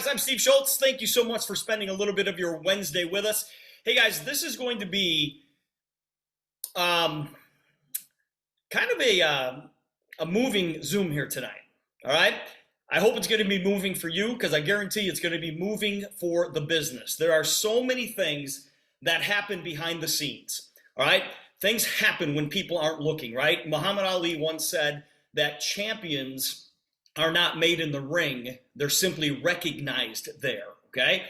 guys, I'm Steve Schultz. Thank you so much for spending a little bit of your Wednesday with us. Hey guys, this is going to be kind of a moving Zoom here tonight. All right. I hope it's going to be moving for you because I guarantee it's going to be moving for the business. There are so many things that happen behind the scenes. All right. Things happen when people aren't looking, right? Muhammad Ali once said that champions are not made in the ring, they're simply recognized there, okay?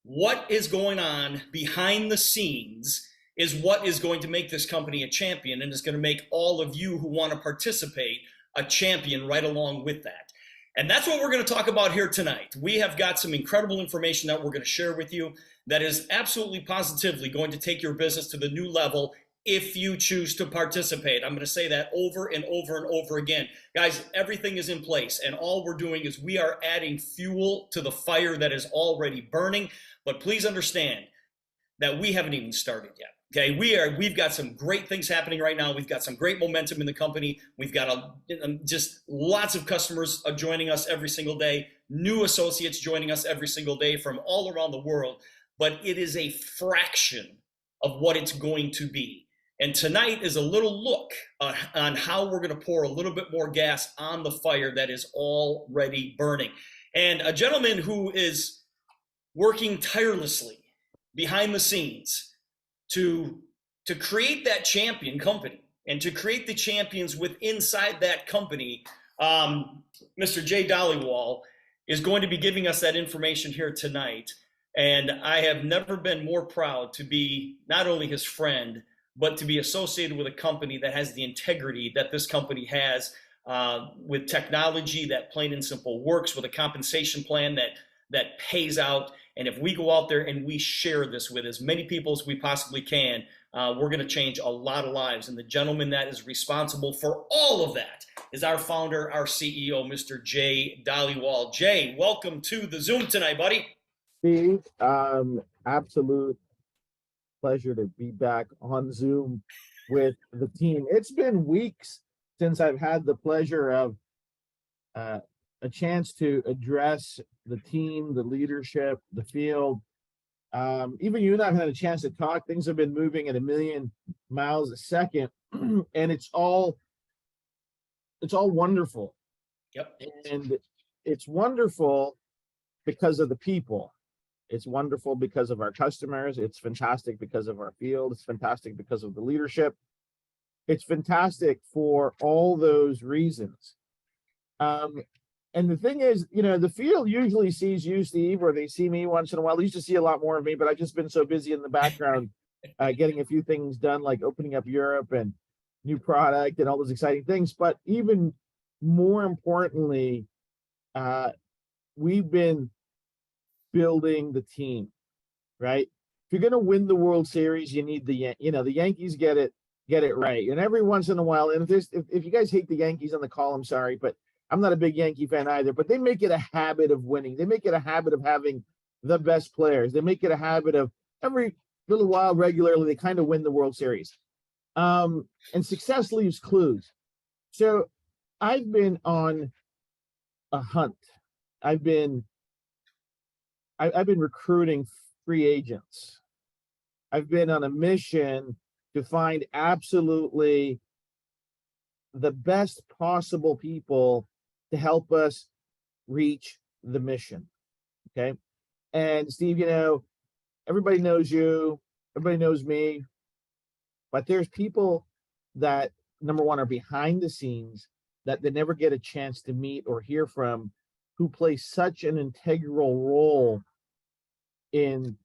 What is going on behind the scenes is what is going to make this company a champion, and is going to make all of you who want to participate a champion right along with that. And that's what we're going to talk about here tonight. We have got some incredible information that we're going to share with you that is absolutely positively going to take your business to the new level if you choose to participate. I'm going to say that over and over and over again. Guys, everything is in place, and all we're doing is we are adding fuel to the fire that is already burning. But please understand that we haven't even started yet. Okay, we've got some great things happening right now. We've got some great momentum in the company. We've got just lots of customers joining us every single day, new associates joining us every single day from all around the world. But it is a fraction of what it's going to be. And tonight is a little look on how we're going to pour a little bit more gas on the fire that is already burning. And a gentleman who is working tirelessly behind the scenes to create that champion company and to create the champions with inside that company, Mr. Jay Dhaliwal is going to be giving us that information here tonight. And I have never been more proud to be not only his friend, but to be associated with a company that has the integrity that this company has, with technology that plain and simple works, with a compensation plan that pays out. And if we go out there and we share this with as many people as we possibly can, we're going to change a lot of lives. And the gentleman that is responsible for all of that is our founder, our CEO, Mr. Jay Dhaliwal. Jay, welcome to the Zoom tonight, buddy. Steve, absolute pleasure to be back on Zoom with the team. It's been weeks since I've had the pleasure of a chance to address the team, the leadership, the field. Even you and I have had a chance to talk. Things have been moving at a million miles a second, and it's all wonderful. Yep. And it's wonderful because of the people. It's wonderful because of our customers. It's fantastic because of our field. It's fantastic because of the leadership. It's fantastic for all those reasons. And the thing is, the field usually sees you, Steve, or they see me once in a while. They used to see a lot more of me, but I've just been so busy in the background getting a few things done, like opening up Europe and new product and all those exciting things. But even more importantly, we've been building the team, right? If you're going to win the World Series, you need the Yankees get it right. And every once in a while, and if you guys hate the Yankees on the call, I'm sorry, but I'm not a big Yankee fan either, but they make it a habit of winning. They make it a habit of having the best players. They make it a habit of every little while regularly, they kind of win the World Series. And success leaves clues. So I've been on a hunt. I've been recruiting free agents. I've been on a mission to find absolutely the best possible people to help us reach the mission. Okay. And Steve, everybody knows you, everybody knows me, but there's people that, number one, are behind the scenes that they never get a chance to meet or hear from, who play such an integral role in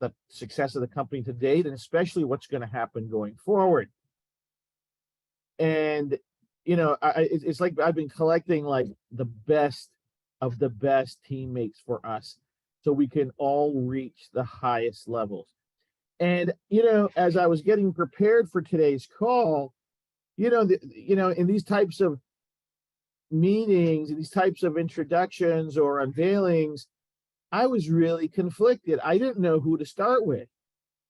the success of the company to date, and especially what's going to happen going forward. And it's like I've been collecting like the best of the best teammates for us, so we can all reach the highest levels. And as I was getting prepared for today's call, in these types of meetings, in these types of introductions or unveilings, I was really conflicted. I didn't know who to start with,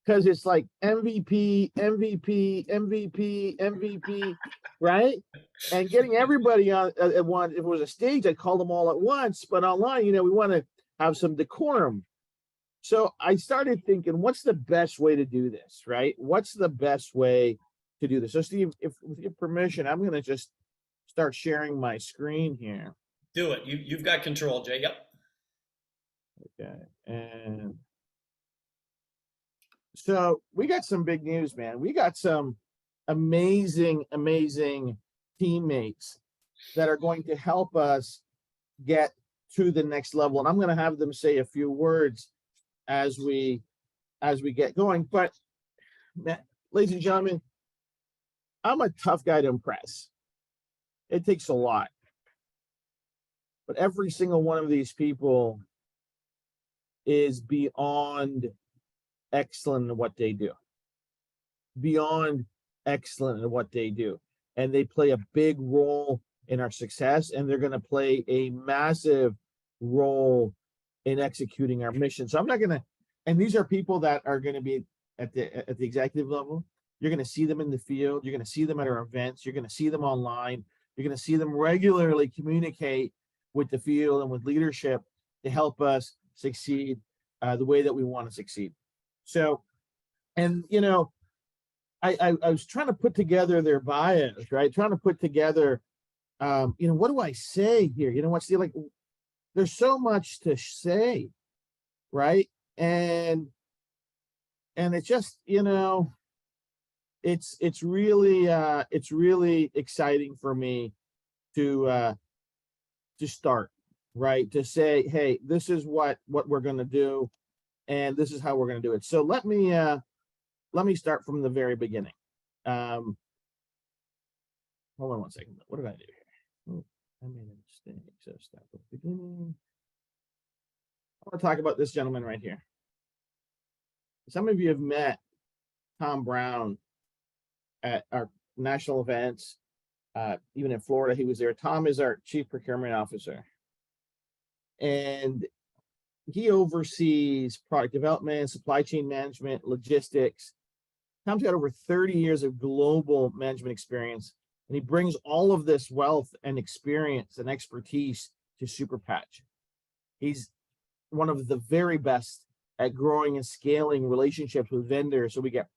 because it's like MVP, MVP, MVP, MVP, right? And getting everybody on at once. If it was a stage, I'd call them all at once. But online, we want to have some decorum. So I started thinking, what's the best way to do this, right? What's the best way to do this? So Steve, if with your permission, I'm going to just start sharing my screen here. Do it. You've got control, Jay. Yep. Okay. And so we got some big news, man. We got some amazing, amazing teammates that are going to help us get to the next level. And I'm going to have them say a few words as we get going. But ladies and gentlemen, I'm a tough guy to impress. It takes a lot. But every single one of these people is beyond excellent in what they do. Beyond excellent in what they do. And they play a big role in our success, and they're going to play a massive role in executing our mission. So I'm not going to, and these are people that are going to be at the executive level. You're going to see them in the field. You're going to see them at our events. You're going to see them online. You're going to see them regularly communicate with the field and with leadership to help us succeed the way that we want to succeed. So, and you know, I was trying to put together their bios, right? Trying to put together, you know, what do I say here? You know what, Steve? Like, there's so much to say, right? And it's just, you know, it's really exciting for me to start, right? To say, hey, this is what we're going to do, and this is how we're going to do it. So let me start from the very beginning. Hold on one second. What did I do here? Oh, I made a mistake. So start with the beginning. I want to talk about this gentleman right here. Some of you have met Tom Brown at our national events. Even in Florida, he was there. Tom is our chief procurement officer. And he oversees product development, supply chain management, logistics. Tom's got over 30 years of global management experience, and he brings all of this wealth and experience and expertise to Superpatch. He's one of the very best at growing and scaling relationships with vendors so we get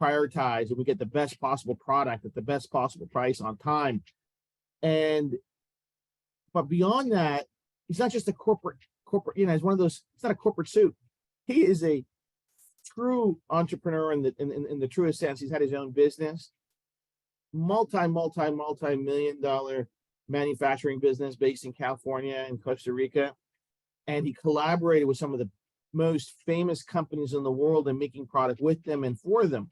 prioritized and we get the best possible product at the best possible price on time. But beyond that, he's not just a corporate, you know, he's one of those, it's not a corporate suit. He is a true entrepreneur in the truest sense. He's had his own business, multi-million dollar manufacturing business based in California and Costa Rica. And he collaborated with some of the most famous companies in the world and making product with them and for them.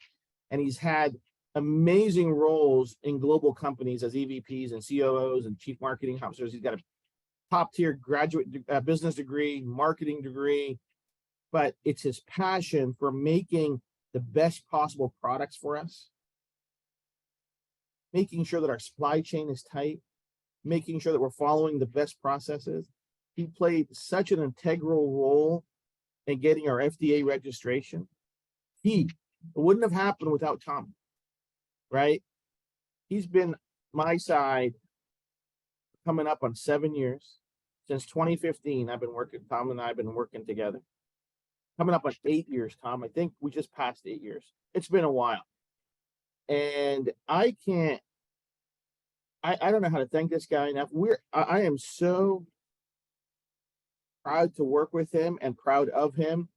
And he's had amazing roles in global companies as EVPs and COOs and chief marketing officers. He's got a top tier graduate business degree, marketing degree, but it's his passion for making the best possible products for us, making sure that our supply chain is tight, making sure that we're following the best processes. He played such an integral role in getting our FDA registration. It wouldn't have happened without Tom, right? He's been my side coming up on 7 years. Since 2015, Tom and I have been working together. Coming up on 8 years, Tom. I think we just passed 8 years. It's been a while. And I don't know how to thank this guy enough. I am so proud to work with him and proud of him.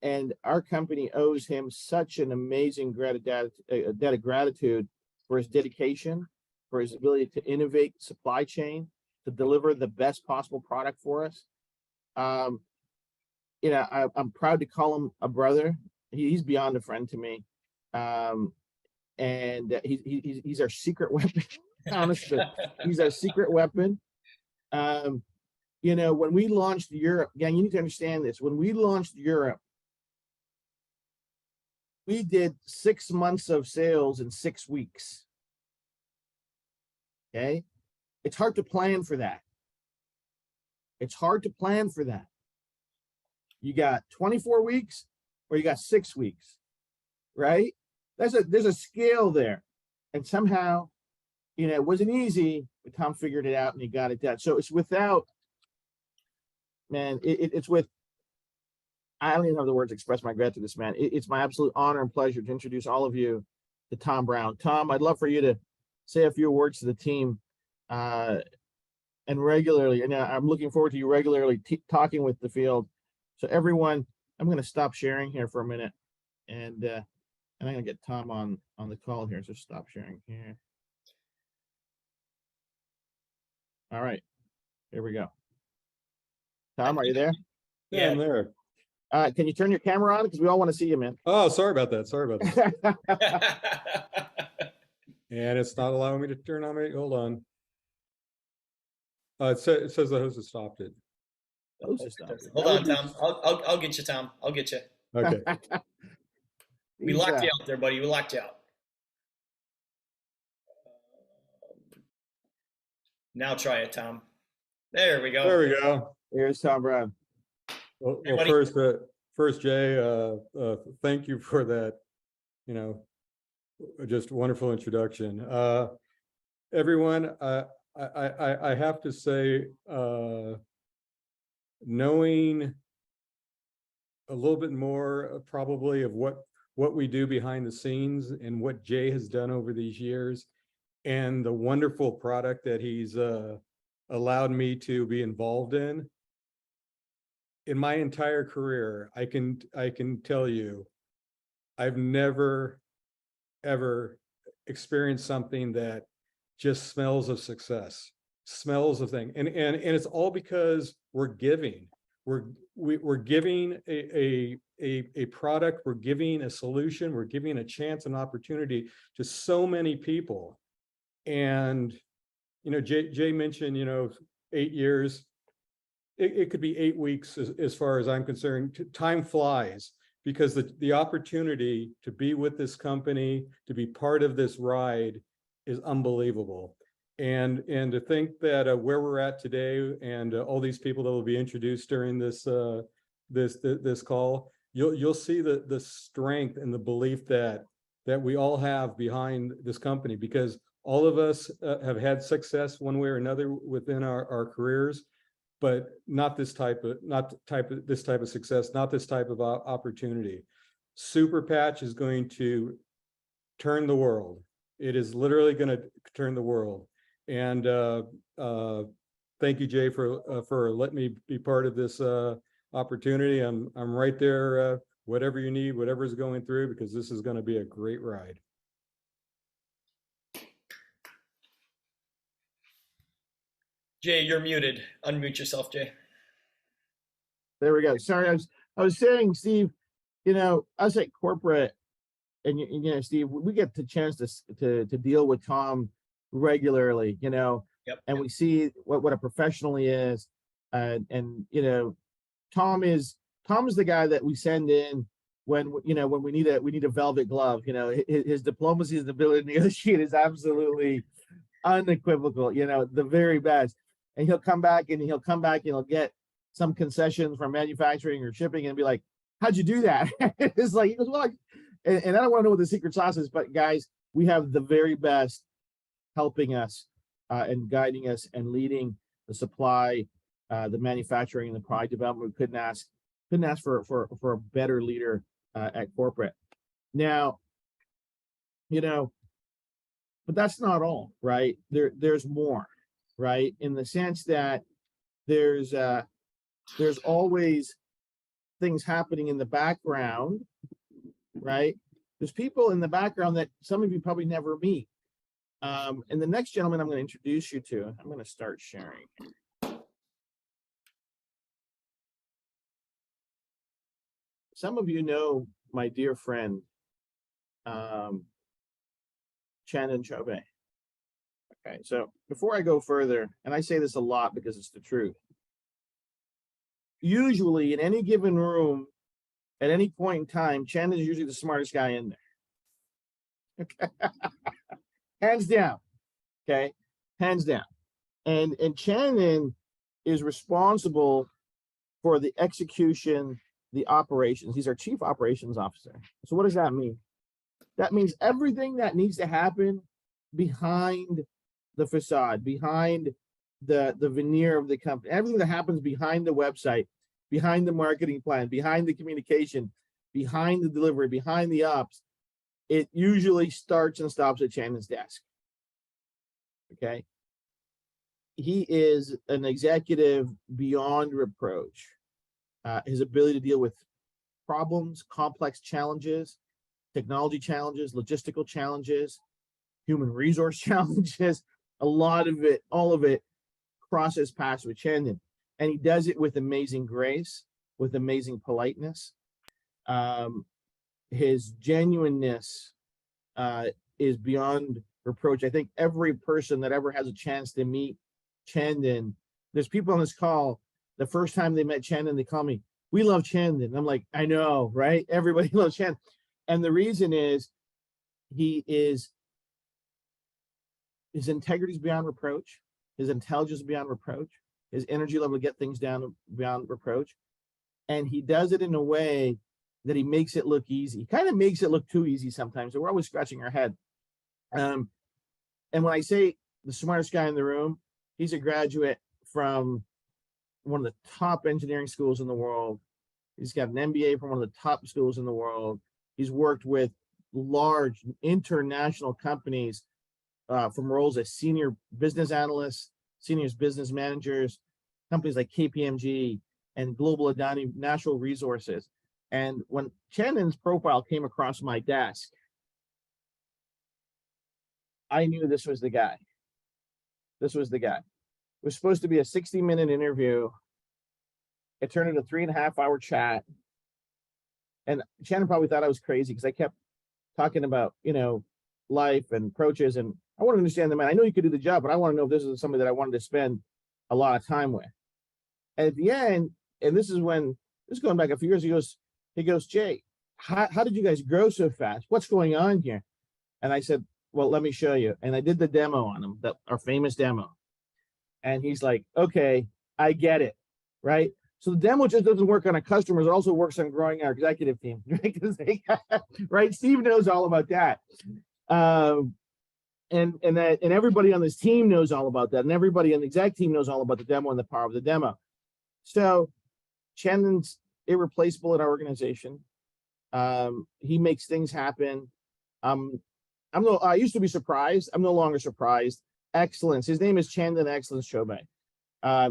And our company owes him such an amazing debt of gratitude for his dedication, for his ability to innovate supply chain, to deliver the best possible product for us. You know, I'm proud to call him a brother. He's beyond a friend to me. And he's our secret weapon. Honestly, he's our secret weapon. You know, when we launched Europe, again, you need to understand this. When we launched Europe, we did 6 months of sales in 6 weeks. Okay. It's hard to plan for that. It's hard to plan for that. You got 24 weeks or you got 6 weeks, right? There's a scale there. And somehow, you know, it wasn't easy, but Tom figured it out and he got it done. So it's without man, it's with, I don't even have the words to express my gratitude to this man. It's my absolute honor and pleasure to introduce all of you to Tom Brown. Tom, I'd love for you to say a few words to the team, and regularly, and I'm looking forward to you regularly talking with the field. So everyone, I'm going to stop sharing here for a minute, and I'm going to get Tom on the call here. So stop sharing here. All right, here we go. Tom, are you there? Yeah, I'm there. Can you turn your camera on? Because we all want to see you, man. Oh, sorry about that. Sorry about that. And it's not allowing me to turn on my, hold on. It says the host has stopped it. Hold on, Tom. I'll get you, Tom. I'll get you. Okay. We locked you out there, buddy. We locked you out. Now try it, Tom. There we go. There we go. Here's Tom Brown. Well, Hey, buddy. first, Jay, thank you for that, you know, just wonderful introduction. Everyone, I have to say, knowing a little bit more probably of what we do behind the scenes and what Jay has done over these years, and the wonderful product that he's allowed me to be involved in my entire career, I can tell you, I've never ever experienced something that just smells of success, smells of thing, and it's all because we're giving. We're giving a product, we're giving a solution, we're giving a chance and opportunity to so many people. And you know, Jay mentioned, you know, 8 years. It could be 8 weeks as far as I'm concerned. Time flies, because the opportunity to be with this company, to be part of this ride, is unbelievable. And to think that where we're at today, and all these people that will be introduced during this this call, you'll see the strength and the belief that we all have behind this company, because all of us have had success one way or another within our careers, but not this type of success, not this type of opportunity. Super Patch is going to turn the world. It is literally going to turn the world. And thank you, Jay, for letting me be part of this opportunity. I'm right there, whatever you need, whatever's going through, because this is going to be a great ride. Jay, you're muted. Unmute yourself, Jay. There we go. Sorry, I was saying, Steve, you know, us at corporate, and you know, Steve, we get the chance to deal with Tom regularly, you know, and we see what a professional he is, and you know, Tom is the guy that we send in when, you know, when we need a velvet glove. You know, his diplomacy and ability to negotiate is absolutely unequivocal. You know, the very best. And he'll come back and he'll get some concessions from manufacturing or shipping and be like, "How'd you do that?" It's like, he goes, "Well," and I don't want to know what the secret sauce is, but guys, we have the very best helping us and guiding us and leading the supply, the manufacturing, and the product development. We couldn't ask for a better leader at corporate. Now, you know, but that's not all, right? There's more, right? In the sense that there's always things happening in the background, right? There's people in the background that some of you probably never meet. And the next gentleman I'm going to introduce you to, I'm going to start sharing. Some of you know my dear friend, Chandan Chaubey. Okay, so before I go further, and I say this a lot because it's the truth, usually in any given room, at any point in time, Chandan is usually the smartest guy in there. Okay. Hands down. Okay, hands down. And Chandan is responsible for the execution, the operations. He's our chief operations officer. So what does that mean? That means everything that needs to happen behind the facade, behind the veneer of the company, everything that happens behind the website, behind the marketing plan, behind the communication, behind the delivery, behind the ops, it usually starts and stops at Shannon's desk. Okay. He is an executive beyond reproach. His ability to deal with problems, complex challenges, technology challenges, logistical challenges, human resource challenges, a lot of it, all of it crosses paths with Chandan. And he does it with amazing grace, with amazing politeness. His genuineness is beyond reproach. I think every person that ever has a chance to meet Chandan, there's people on this call, the first time they met Chandan, they call me, "We love Chandan." And I'm like, I know, right? Everybody loves Chandan. And the reason is his integrity is beyond reproach. His intelligence is beyond reproach. His energy level to get things down beyond reproach. And he does it in a way that he makes it look easy. He kind of makes it look too easy sometimes. So we're always scratching our head. And when I say the smartest guy in the room, he's a graduate from one of the top engineering schools in the world. He's got an MBA from one of the top schools in the world. He's worked with large international companies from roles as senior business analysts, senior business managers, companies like KPMG and Global Adani Natural Resources. And when Chandan's profile came across my desk, I knew this was the guy. This was the guy. It was supposed to be a 60-minute interview. It turned into a 3.5-hour chat. And Chandan probably thought I was crazy because I kept talking about, life and approaches. And I want to understand the man. I know you could do the job, but I want to know if this is somebody that I wanted to spend a lot of time with. And at the end, and this is going back a few years, he goes, "Jay, how did you guys grow so fast? What's going on here?" And I said, "Well, let me show you." And I did the demo on him, our famous demo. And he's like, "Okay, I get it." Right. So the demo just doesn't work on our customers. It also works on growing our executive team. Right. Steve knows all about that. And everybody on this team knows all about that. And everybody on the exec team knows all about the demo and the power of the demo. So Chandan's irreplaceable at our organization. He makes things happen. I used to be surprised. I'm no longer surprised. Excellence. His name is Chandan Excellence Chobe.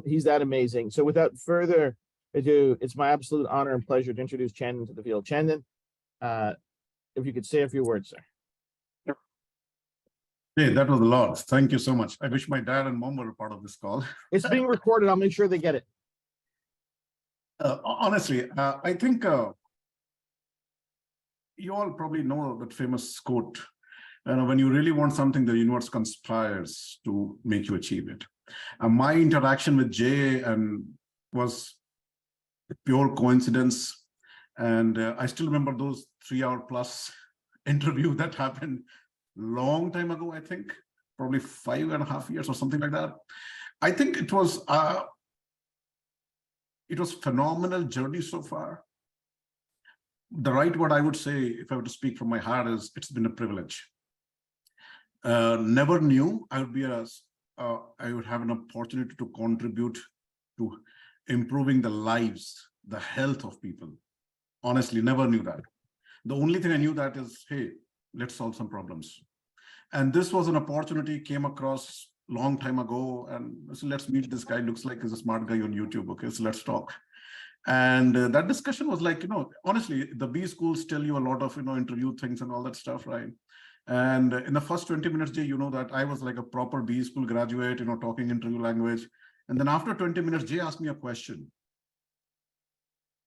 He's that amazing. So without further ado, it's my absolute honor and pleasure to introduce Chandan to the field. Chandan, if you could say a few words, sir. Hey, that was a lot. Thank you so much. I wish my dad and mom were a part of this call. It's being recorded. I'll make sure they get it. Honestly, I think you all probably know that famous quote, when you really want something, the universe conspires to make you achieve it. My interaction with Jay was pure coincidence. And I still remember those 3-hour plus interview that happened long time ago, I think, probably 5.5 years or something like that. I think it was phenomenal journey so far. The right word I would say, if I were to speak from my heart, is it's been a privilege. Never knew I would have an opportunity to contribute to improving the lives, the health of people. Honestly, never knew that. The only thing I knew that is, hey, let's solve some problems. And this was an opportunity, came across long time ago, and so let's meet this guy. Looks like he's a smart guy on YouTube. Okay, so let's talk. And that discussion was like, honestly, the B schools tell you a lot of, interview things and all that stuff, right? And in the first 20 minutes, Jay, that I was like a proper B school graduate, talking interview language. And then after 20 minutes, Jay asked me a question.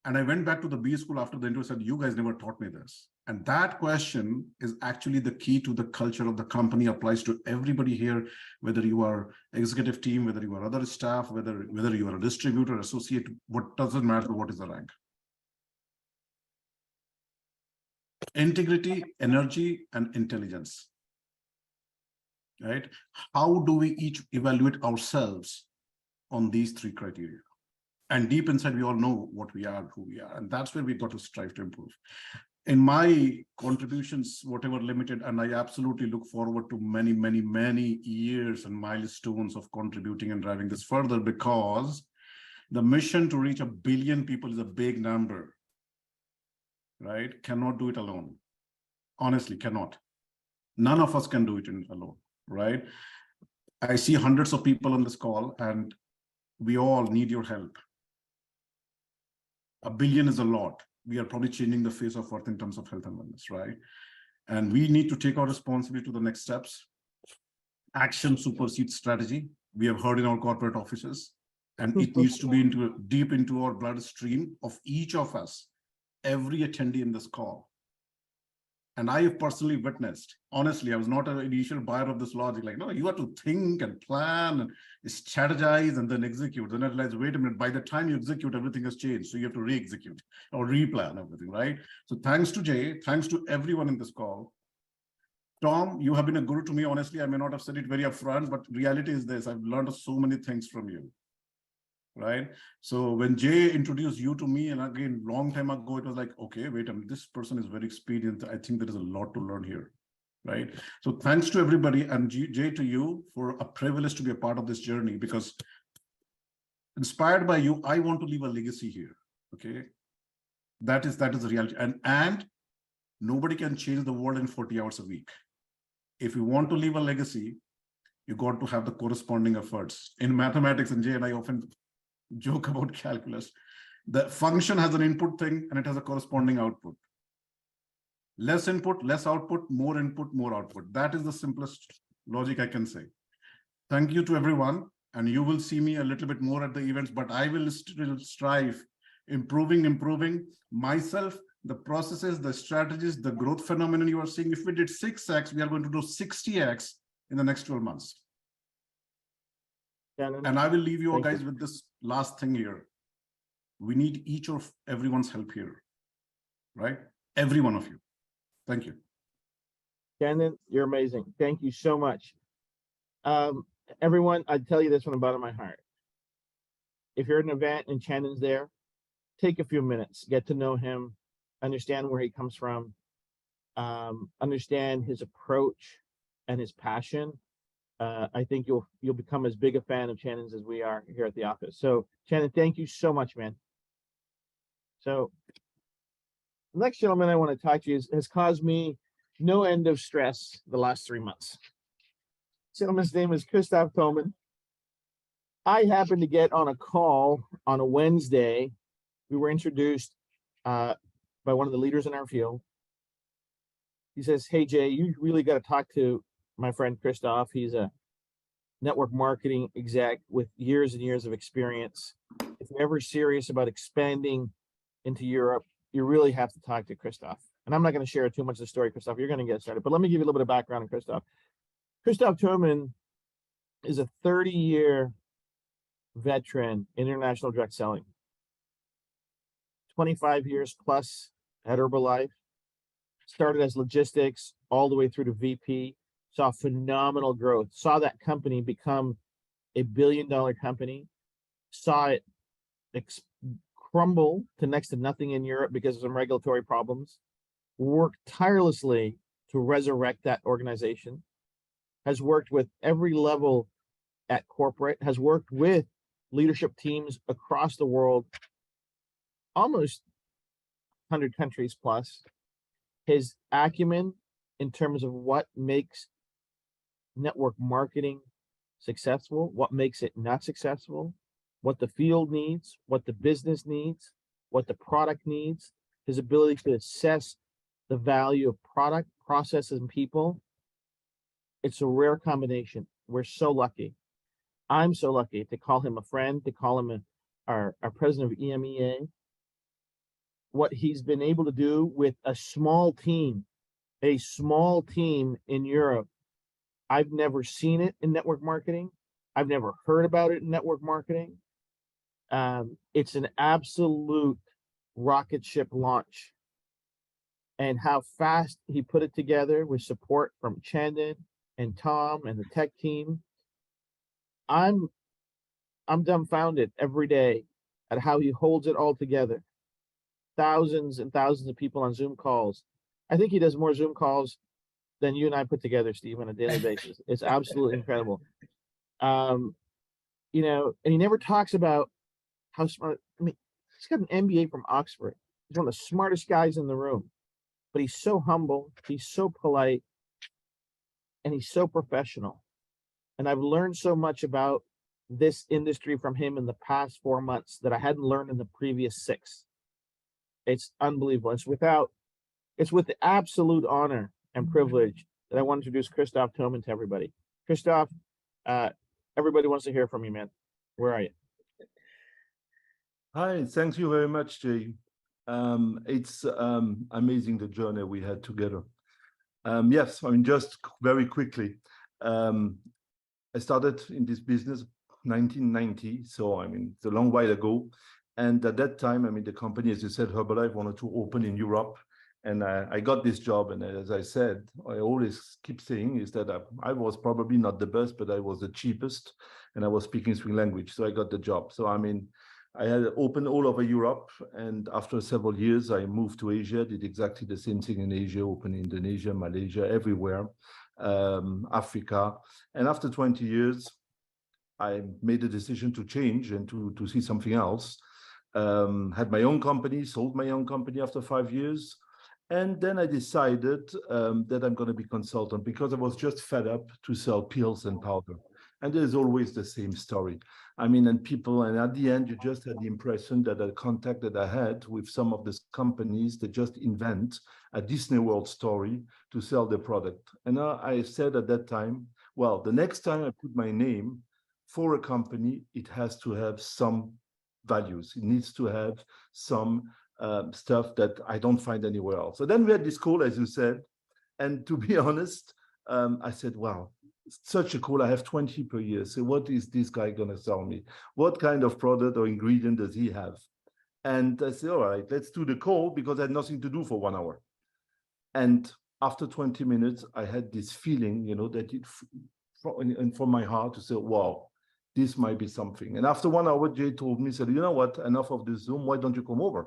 And I went back to the B school after the interview and said, "You guys never taught me this." And that question is actually the key to the culture of the company, applies to everybody here, whether you are executive team, whether you are other staff, whether you are a distributor, associate, what doesn't matter, what is the rank. Integrity, energy, and intelligence. Right? How do we each evaluate ourselves on these 3 criteria? And deep inside, we all know what we are, who we are. And that's where we got to strive to improve. in my contributions, whatever limited, and I absolutely look forward to many, many, many years and milestones of contributing and driving this further, because the mission to reach 1 billion people is a big number, right? Cannot do it alone. Honestly, cannot. None of us can do it alone, right? I see hundreds of people on this call, and we all need your help. 1 billion is a lot. We are probably changing the face of Earth in terms of health and wellness, right? And we need to take our responsibility to the next steps. Action supersedes strategy. We have heard in our corporate offices, and it needs to be deep into our bloodstream of each of us, every attendee in this call. And I have personally witnessed, honestly, I was not an initial buyer of this logic. Like, no, you have to think and plan and strategize and then execute. Then I realized, wait a minute, by the time you execute, everything has changed. So you have to re-execute or replan everything, right? So thanks to Jay, thanks to everyone in this call. Tom, you have been a guru to me. Honestly, I may not have said it very upfront, but reality is this: I've learned so many things from you, right? So when Jay introduced you to me, and again, long time ago, it was like, okay, wait a minute, this person is very experienced. I think there is a lot to learn here, right? So thanks to everybody, and Jay, to you, for a privilege to be a part of this journey, because inspired by you, I want to leave a legacy here, okay? That is the reality. And nobody can change the world in 40 hours a week. If you want to leave a legacy, you got to have the corresponding efforts. In mathematics, and Jay and I often joke about calculus, the function has an input thing and it has a corresponding output. Less input, less output, more input, more output. That is the simplest logic I can say. Thank you to everyone, and you will see me a little bit more at the events, but I will still strive, improving myself, the processes, the strategies, the growth phenomenon you are seeing. If we did 6x, we are going to do 60x in the next 12 months. Shannon, And I will leave you all thank guys with this last thing here. We need each of everyone's help here, right? Every one of you. Thank you. Shannon, you're amazing. Thank you so much. Everyone, I tell you this from the bottom of my heart. If you're at an event and Shannon's there, take a few minutes, get to know him, understand where he comes from, understand his approach and his passion. I think you'll become as big a fan of Shannon's as we are here at the office. So Shannon, thank you so much, man. So the next gentleman I want to talk to you has caused me no end of stress the last 3 months. Gentleman's name is Christoph Thomann. I happened to get on a call on a Wednesday. We were introduced by one of the leaders in our field. He says, "Hey Jay, you really got to talk to my friend Christoph. He's a network marketing exec with years and years of experience. If you're ever serious about expanding into Europe, you really have to talk to Christoph." And I'm not going to share too much of the story, Christoph. You're going to get started, but let me give you a little bit of background on Christoph. Christoph Thomann is a 30-year veteran in international direct selling. 25 years plus at Herbalife. Started as logistics all the way through to VP. Saw phenomenal growth. Saw that company become a $1 billion company. Saw it crumble to next to nothing in Europe because of some regulatory problems. Worked tirelessly to resurrect that organization. Has worked with every level at corporate. Has worked with leadership teams across the world, almost 100 countries plus. His acumen in terms of what makes network marketing successful, what makes it not successful, what the field needs, what the business needs, what the product needs, his ability to assess the value of product, processes, and people. It's a rare combination. We're so lucky. I'm so lucky to call him a friend, to call him our president of EMEA. What he's been able to do with a small team in Europe. I've never seen it in network marketing. I've never heard about it in network marketing. It's an absolute rocket ship launch. And how fast he put it together with support from Chandan and Tom and the tech team. I'm dumbfounded every day at how he holds it all together. thousands and thousands of people on Zoom calls. I think he does more Zoom calls than you and I put together, Steve, on a daily basis. It's absolutely incredible. You know, and he never talks about how smart. I mean, he's got an MBA from Oxford. He's one of the smartest guys in the room, but he's so humble, he's so polite, and he's so professional. And I've learned so much about this industry from him in the past 4 months that I hadn't learned in the previous 6. It's unbelievable. It's with the absolute honor and privilege that I want to introduce Christoph Thomann to everybody. Christoph, everybody wants to hear from you, man. Where are you? Hi, thank you very much, Jay. It's amazing the journey we had together. Yes, I mean, just very quickly, I started in this business 1990, so I mean, it's a long while ago. And at that time, I mean, the company, as you said, Herbalife wanted to open in Europe. And I got this job. And as I said, I always keep saying is that I was probably not the best, but I was the cheapest. And I was speaking 3 languages. So I got the job. So, I mean, I had opened all over Europe. And after several years, I moved to Asia, did exactly the same thing in Asia, opened Indonesia, Malaysia, everywhere, Africa. And after 20 years, I made the decision to change and to see something else. Had my own company, sold my own company after 5 years. And then I decided that I'm going to be consultant because I was just fed up to sell pills and powder. And there's always the same story. I mean, and at the end, you just had the impression that the contact that I had with some of these companies, they just invent a Disney World story to sell their product. And I said at that time, well, the next time I put my name for a company, it has to have some values. It needs to have some stuff that I don't find anywhere else. So then we had this call, as you said, and to be honest, I said, wow, such a call. I have 20 per year. So what is this guy going to sell me? What kind of product or ingredient does he have? And I said, all right, let's do the call because I had nothing to do for 1 hour. And after 20 minutes, I had this feeling, you know, that from my heart to say, wow, this might be something. And after 1 hour, Jay told me, said, you know what, enough of this Zoom, why don't you come over?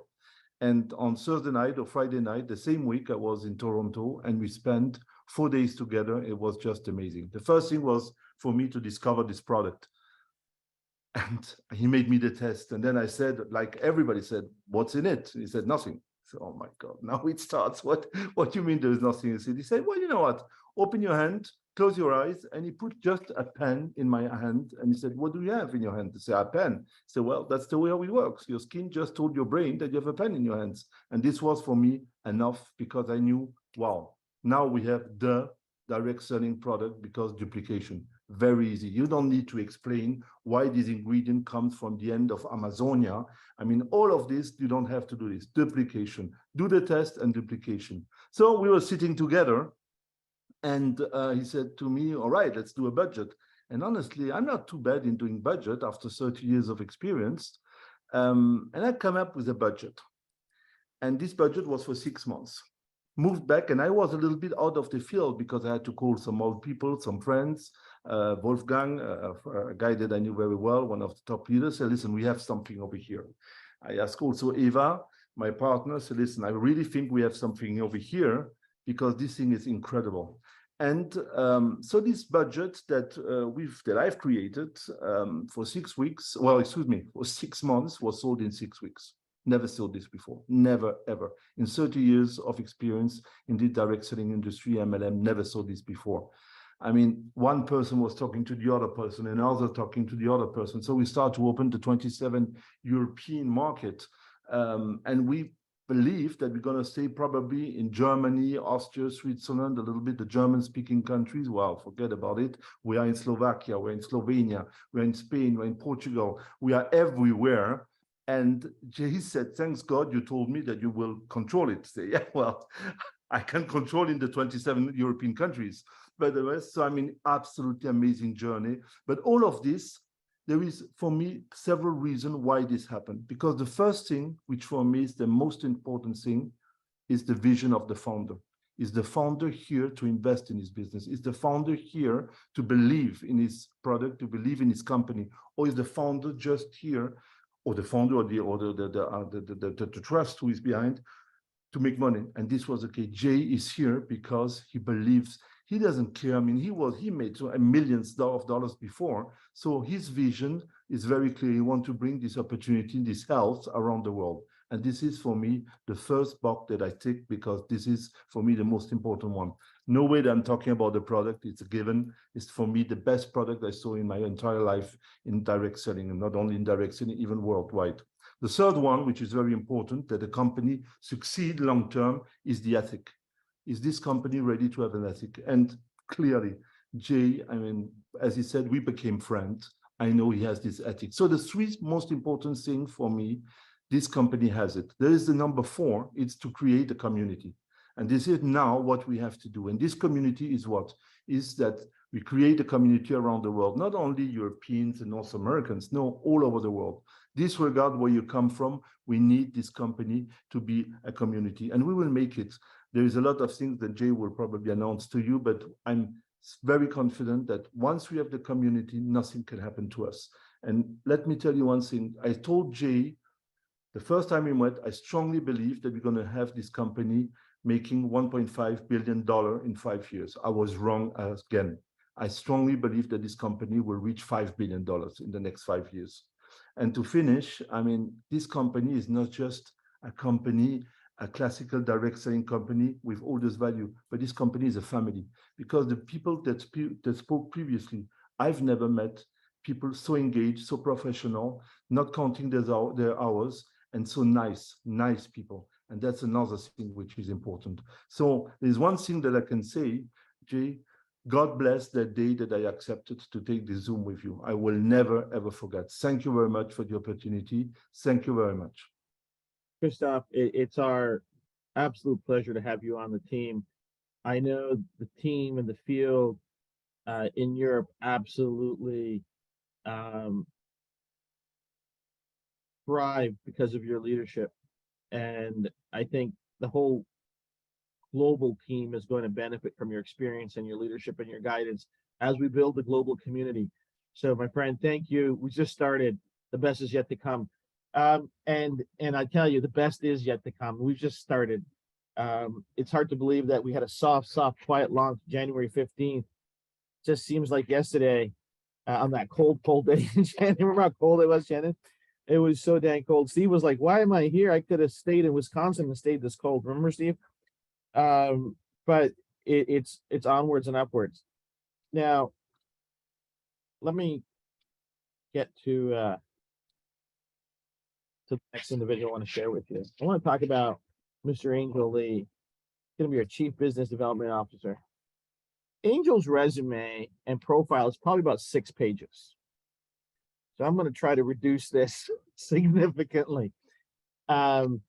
And on Thursday night or Friday night, the same week, I was in Toronto and we spent 4 days together. It was just amazing. The first thing was for me to discover this product. And he made me the test. And then I said, like everybody said, what's in it? He said, nothing. So, oh my God, now it starts. What do you mean there's nothing? He said, well, you know what? Open your hand, close your eyes. And he put just a pen in my hand. And he said, what do you have in your hand? I said, a pen. He said, well, that's the way it works. Your skin just told your brain that you have a pen in your hands. And this was for me enough because I knew, wow, now we have the direct selling product because duplication. Very easy. You don't need to explain why this ingredient comes from the end of Amazonia. I mean, all of this, you don't have to do this. Duplication. Do the test and duplication. So we were sitting together and he said to me, all right, let's do a budget. And honestly, I'm not too bad in doing budget after 30 years of experience. And I come up with a budget. And this budget was for 6 months. Moved back, and I was a little bit out of the field because I had to call some old people, some friends, Wolfgang, a guy that I knew very well, one of the top leaders, said, listen, we have something over here. I asked also Eva, my partner, said, listen, I really think we have something over here because this thing is incredible. And so this budget that I've created for 6 weeks, well, excuse me, for 6 months was sold in 6 weeks. Never sold this before, never, ever. In 30 years of experience in the direct selling industry, MLM, never sold this before. I mean, one person was talking to the other person, another talking to the other person. So we start to open the 27 European market. And we believe that we're going to stay probably in Germany, Austria, Switzerland, a little bit the German-speaking countries. Well, forget about it. We are in Slovakia, we're in Slovenia, we're in Spain, we're in Portugal. We are everywhere. And he said, thanks God you told me that you will control it. Say, yeah, well, I can control in the 27 European countries. But the rest, so I mean, absolutely amazing journey. But all of this, there is, for me, several reasons why this happened. Because the first thing, which for me is the most important thing, is the vision of the founder. Is the founder here to invest in his business? Is the founder here to believe in his product, to believe in his company? Or is the founder just here or the founder or the trust who is behind to make money. And this was okay. Jay is here because he believes, he doesn't care. I mean, he made millions of dollars before. So his vision is very clear. He wants to bring this opportunity, this health around the world. And this is for me the first box that I tick, because this is for me the most important one. No way that I'm talking about the product, it's a given. It's for me the best product I saw in my entire life in direct selling, and not only in direct selling, even worldwide. The third one, which is very important, that the company succeed long term, is the ethic. Is this company ready to have an ethic? And clearly, Jay, I mean, as he said, we became friends. I know he has this ethic. So the three most important things for me, this company has it. There is the number 4, it's to create a community. And this is now what we have to do. And this community is what? Is that we create a community around the world, not only Europeans and North Americans, no, all over the world. Disregard where you come from, we need this company to be a community, and we will make it. There is a lot of things that Jay will probably announce to you, but I'm very confident that once we have the community, nothing can happen to us. And let me tell you one thing. I told Jay the first time we met, I strongly believe that we're going to have this company making $1.5 billion in 5 years. I was wrong again. I strongly believe that this company will reach $5 billion in the next 5 years. And to finish, I mean, this company is not just a company, a classical direct selling company with all this value, but this company is a family, because the people that spoke previously, I've never met people so engaged, so professional, not counting their hours, and so nice people. And that's another thing which is important. So there's one thing that I can say, Jay, God bless that day that I accepted to take the Zoom with you. I will never, ever forget. Thank you very much for the opportunity. Thank you very much. Christophe, it's our absolute pleasure to have you on the team. I know the team and the field in Europe absolutely thrive because of your leadership. And I think the whole global team is going to benefit from your experience and your leadership and your guidance as we build the global community. So my friend, thank you. We just started. The best is yet to come. And I tell you, the best is yet to come. We've just started. It's hard to believe that we had a soft, quiet launch January 15th. Just seems like yesterday on that cold day in January. Remember how cold it was, Shannon? It was so dang cold. Steve was like, why am I here? I could have stayed in Wisconsin and stayed this cold. Remember, Steve? But it's onwards and upwards. Now, let me get to the next individual I want to share with you. I want to talk about Mr. Angel Lee. He's going to be our Chief Business Development Officer. Angel's resume and profile is probably about 6 pages. So I'm going to try to reduce this significantly. Angel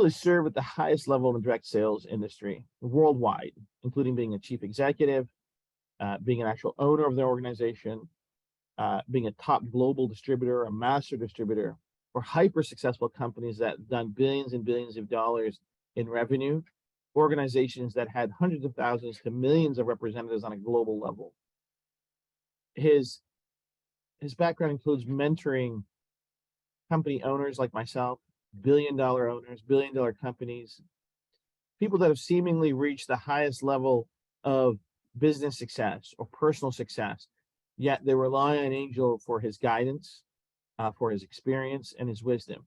has served at the highest level in the direct sales industry worldwide, including being a chief executive, being an actual owner of the organization, being a top global distributor, a master distributor for hyper successful companies that have done billions and billions of dollars in revenue, organizations that had hundreds of thousands to millions of representatives on a global level. His background includes mentoring company owners like myself, billion-dollar owners, billion-dollar companies, people that have seemingly reached the highest level of business success or personal success, yet they rely on Angel for his guidance, for his experience and his wisdom.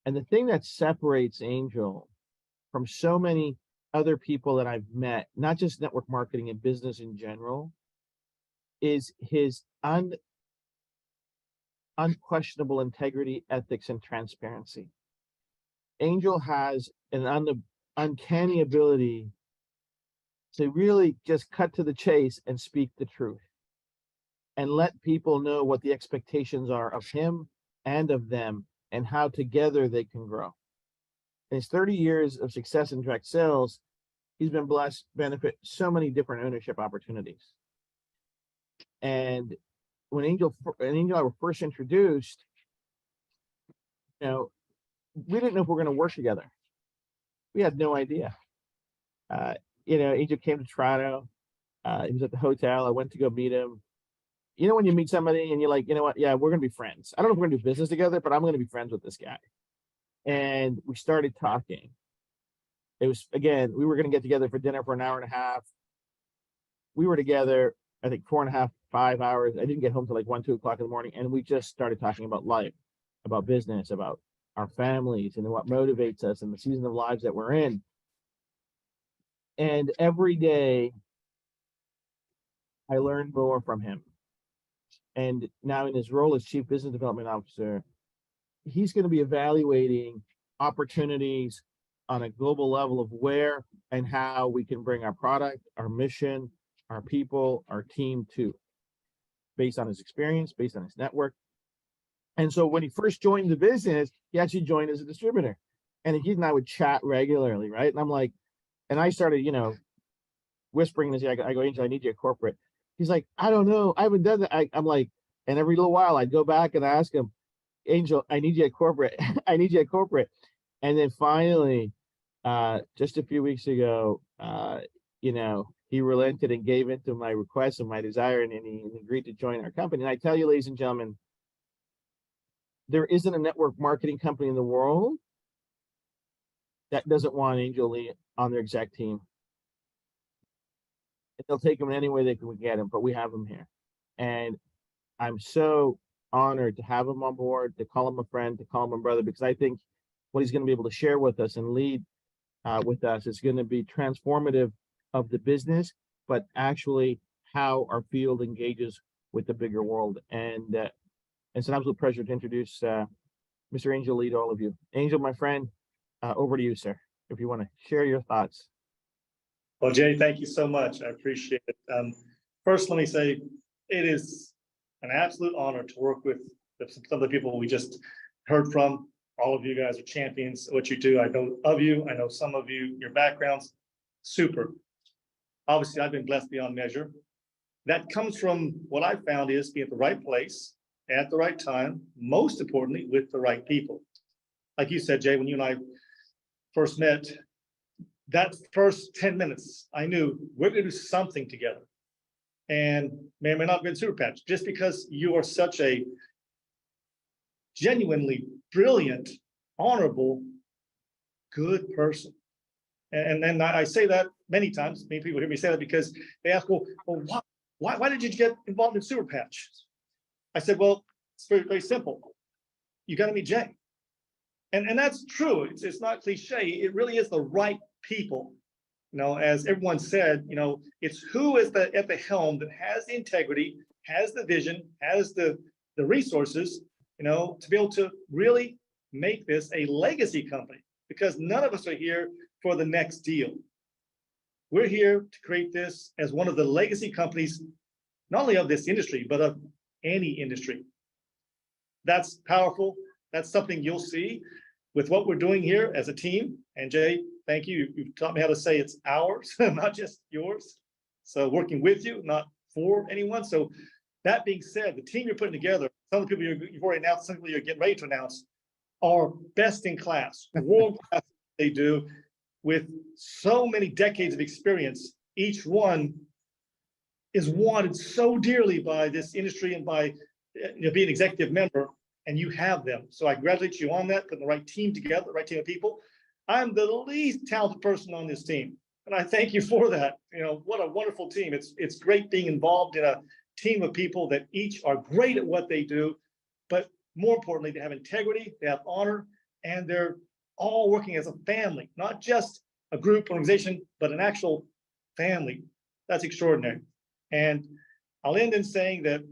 And the thing that separates Angel from so many other people that I've met, not just network marketing and business in general, is his unquestionable integrity, ethics, and transparency. Angel has an uncanny ability to really just cut to the chase and speak the truth and let people know what the expectations are of him and of them and how together they can grow. In his 30 years of success in direct sales, he's been blessed to benefit so many different ownership opportunities. And when Angel and I were first introduced, we didn't know if we were going to work together. We had no idea. Angel came to Toronto. He was at the hotel. I went to go meet him. you know, when you meet somebody and you're like, you know what? Yeah, we're going to be friends. I don't know if we're going to do business together, but I'm going to be friends with this guy. And we started talking. It was, again, we were going to get together for dinner for an hour and a half. We were together, I think 4.5, 5 hours. I didn't get home till like 1, 2 o'clock in the morning. And we just started talking about life, about business, about our families and what motivates us and the season of lives that we're in. And every day I learned more from him. And now in his role as Chief Business Development Officer, he's going to be evaluating opportunities on a global level of where and how we can bring our product, our mission, our people, our team to, based on his experience, based on his network. And so when he first joined the business, he actually joined as a distributor. And he and I would chat regularly, right? And I'm like, and I started, you know, whispering this, I go, Angel, I need you at corporate. He's like, I don't know. I haven't done that. I'm like, and every little while I'd go back and ask him, Angel, I need you at corporate. I need you at corporate. And then finally, just a few weeks ago, you know, he relented and gave into my request and my desire, and he agreed to join our company. And I tell you, ladies and gentlemen, there isn't a network marketing company in the world that doesn't want Angel Lee on their exec team. They'll take him in any way they can get him, but we have him here. And I'm so honored to have him on board, to call him a friend, to call him a brother, because I think what he's going to be able to share with us and lead with us is going to be transformative of the business, but actually how our field engages with the bigger world. And it's an absolute pleasure to introduce Mr. Angel Lee to all of you. Angel, my friend, over to you, sir, if you want to share your thoughts. Well, Jay, thank you so much. I appreciate it. First, let me say it is an absolute honor to work with some of the people we just heard from. All of you guys are champions of what you do. I know of you. I know some of you, your backgrounds, super. Obviously, I've been blessed beyond measure. That comes from what I found is being at the right place at the right time, most importantly, with the right people. Like you said, Jay, when you and I first met, that first 10 minutes, I knew we're going to do something together. And may or may not have been Super Patch, just because you are such a genuinely brilliant, honorable, good person. And I say that many times. Many people hear me say that because they ask, well why did you get involved in Super Patch? I said, well, it's very, very simple. You got to meet Jay. And that's true. It's not cliche. It really is the right people. You know, as everyone said, you know, it's who is at the helm that has the integrity, has the vision, has the resources, you know, to be able to really make this a legacy company, because none of us are here for the next deal. We're here to create this as one of the legacy companies, not only of this industry, but of any industry. That's powerful. That's something you'll see with what we're doing here as a team. And Jay, thank you. You've taught me how to say it's ours, not just yours. So working with you, not for anyone. So that being said, the team you're putting together, some of the people you've already announced, some people you're getting ready to announce, are best in class, world class. They do with so many decades of experience. Each one is wanted so dearly by this industry and by being an executive member, and you have them. So I congratulate you on that, putting the right team together, the right team of people. I'm the least talented person on this team, and I thank you for that. You know, what a wonderful team. It's great being involved in a team of people that each are great at what they do, but more importantly, they have integrity, they have honor, and they're all working as a family, not just a group organization, but an actual family. That's extraordinary. And I'll end in saying that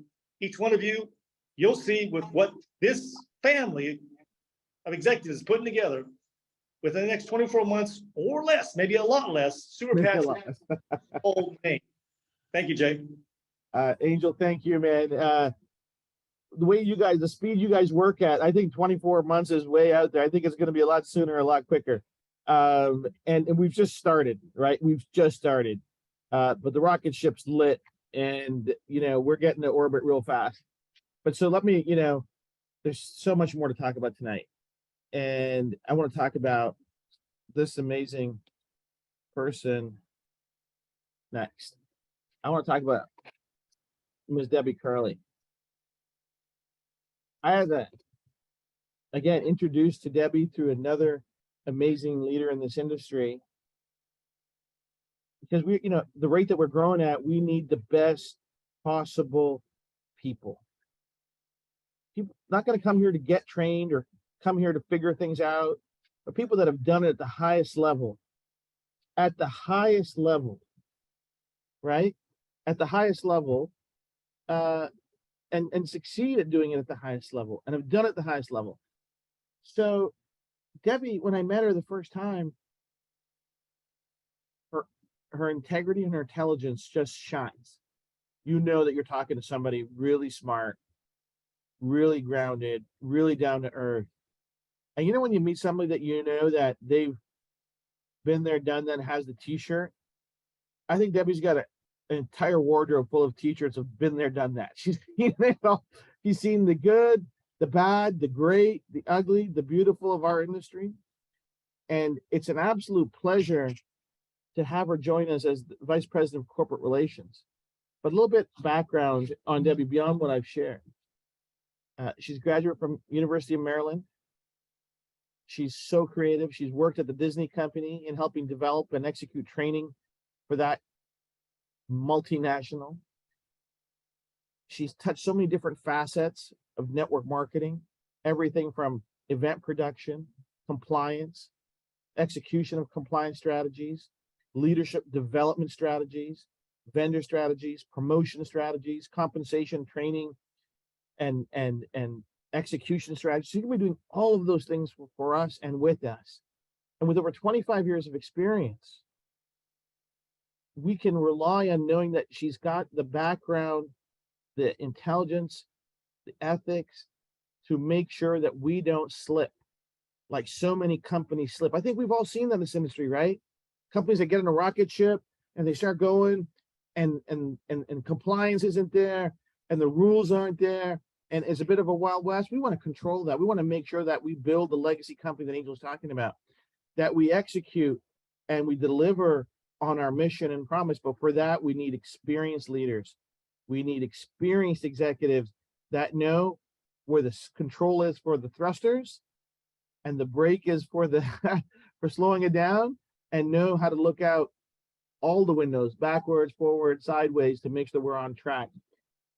each one of you, you'll see with what this family of executives is putting together within the next 24 months or less, maybe a lot less, Super Patch whole name. Thank you, Jay. Angel, thank you, man. The way you guys, the speed you guys work at, I think 24 months is way out there. I think it's going to be a lot sooner, a lot quicker. And we've just started, right? We've just started. But the rocket ship's lit, and, you know, we're getting to orbit real fast. But so let me, you know, there's so much more to talk about tonight. And I want to talk about this amazing person next. I want to talk about Ms. Debbie Curley. I was again introduced to Debbie through another amazing leader in this industry. Because we, the rate that we're growing at, we need the best possible people. People not going to come here to get trained or come here to figure things out, but people that have done it at the highest level. At the highest level, right? At the highest level, and succeed at doing it at the highest level, and have done it at the highest level. So, Debbie, when I met her the first time, her integrity and her intelligence just shines. You know that you're talking to somebody really smart, really grounded, really down to earth. And you know when you meet somebody that you know that they've been there, done that, has the t-shirt. I think Debbie's got an entire wardrobe full of t-shirts of been there, done that. She's she's seen the good, the bad, the great, the ugly, the beautiful of our industry. And it's an absolute pleasure to have her join us as the Vice President of Corporate Relations. But a little bit background on Debbie beyond what I've shared. She's a graduate from University of Maryland. She's so creative. She's worked at the Disney company in helping develop and execute training for that multinational. She's touched so many different facets of network marketing, everything from event production, compliance, execution of compliance strategies, leadership development strategies, vendor strategies, promotion strategies, compensation, training, and execution strategies. So you can be doing all of those things for us and with us. And with over 25 years of experience, we can rely on knowing that she's got the background, the intelligence, the ethics to make sure that we don't slip like so many companies slip. I think we've all seen that in this industry, right? Companies that get on a rocket ship and they start going and compliance isn't there and the rules aren't there and it's a bit of a Wild West. We want to control that. We want to make sure that we build the legacy company that Angel's talking about, that we execute and we deliver on our mission and promise. But for that, we need experienced leaders. We need experienced executives that know where the control is for the thrusters and the brake is for the for slowing it down, and know how to look out all the windows, backwards, forward, sideways, to make sure we're on track.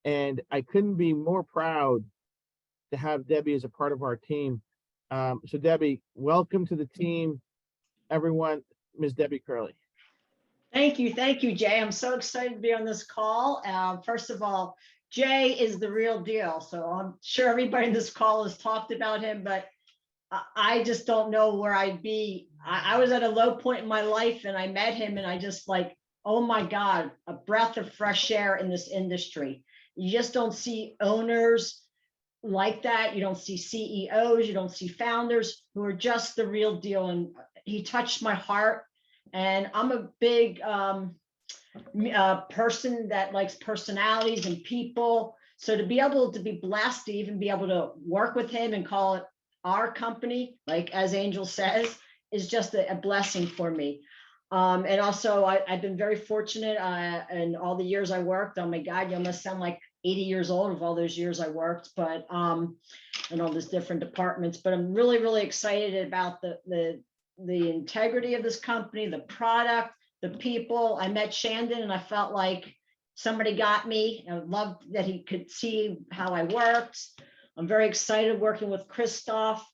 And I couldn't be more proud to have Debbie as a part of our team. So Debbie, welcome to the team, everyone. Ms. Debbie Curley. Thank you, Jay. I'm so excited to be on this call. First of all, Jay is the real deal. So I'm sure everybody in this call has talked about him, but I just don't know where I'd be. I was at a low point in my life and I met him and I just like, oh my God, a breath of fresh air in this industry. You just don't see owners like that. You don't see CEOs, you don't see founders who are just the real deal. And he touched my heart. And I'm a big person that likes personalities and people. So to be able to be blessed to even be able to work with him and call it our company, like as Angel says, is just a blessing for me. And also I've been very fortunate in all the years I worked. Oh my God, you almost sound like 80 years old of all those years I worked, but in all these different departments. But I'm really, really excited about the integrity of this company, the product, the people. I met Shandon and I felt like somebody got me. I loved that he could see how I worked. I'm very excited working with Christoph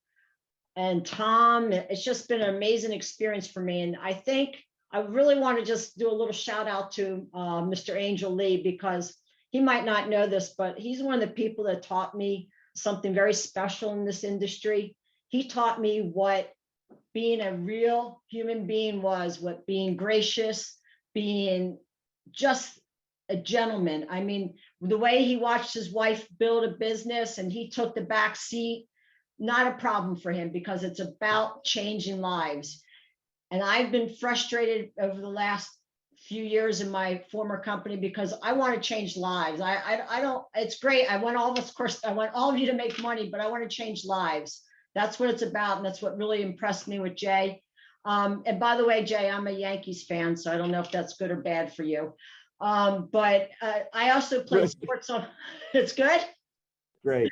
and Tom. It's just been an amazing experience for me. And I think I really want to just do a little shout out to Mr. Angel Lee, because he might not know this, but he's one of the people that taught me something very special in this industry. He taught me what being a real human being was, what being gracious, being just a gentleman. I mean, the way he watched his wife build a business and he took the back seat, not a problem for him, because it's about changing lives. And I've been frustrated over the last few years in my former company because I want to change lives. I don't, it's great. I want all of us, of course, I want all of you to make money, but I want to change lives. That's what it's about. And that's what really impressed me with Jay. And by the way, Jay, I'm a Yankees fan, so I don't know if that's good or bad for you. But I also played Good. sports on, it's good. Great.